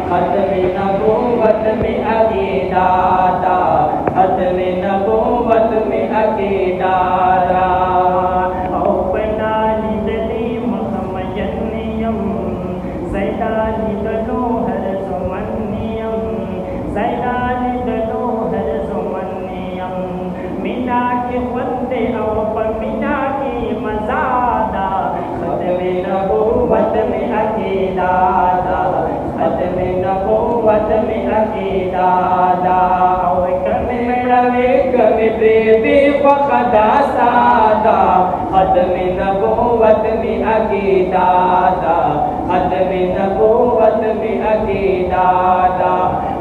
ختم نبوت میں عقیدہ دا، ختم نبوت میں عقیدہ دا. نبوت میں عقیدہ دا، ختم نبوت میں عقیدہ دا. او کمی روی کمی پریدی وخدا سادا، ختم نبوت میں عقیدہ دا، ختم نبوت میں عقیدہ دا.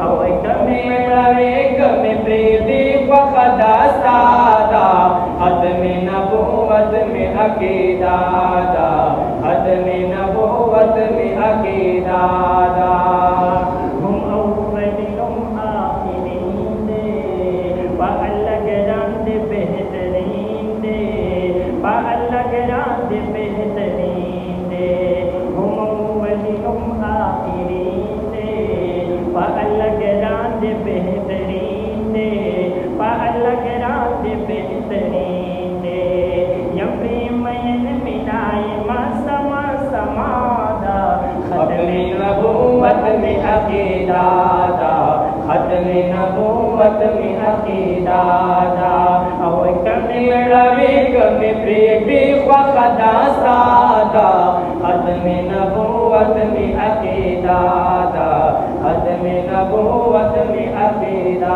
او کمی روی کمی پریدی وخدا سادا، ختم نبوت میں عقیدہ دا، ختم نبوت میں عقیدہ دا. ہم اولہم آخرین دے، با اللہ گران دے بہترین دے، با اللہ گران دے بہترین دے. ہم اولہم آخرین دے، با اللہ گران دے بہترین دے، با اللہ گران دے بہترین دے. یمین منائی ختم نبوت میں عقیدہ دا، ختم نبوت میں عقیدہ دا. او کمی روی کمی پریدی وخدا سادا، ختم نبوت میں عقیدہ دا، ختم نبوت میں عقیدہ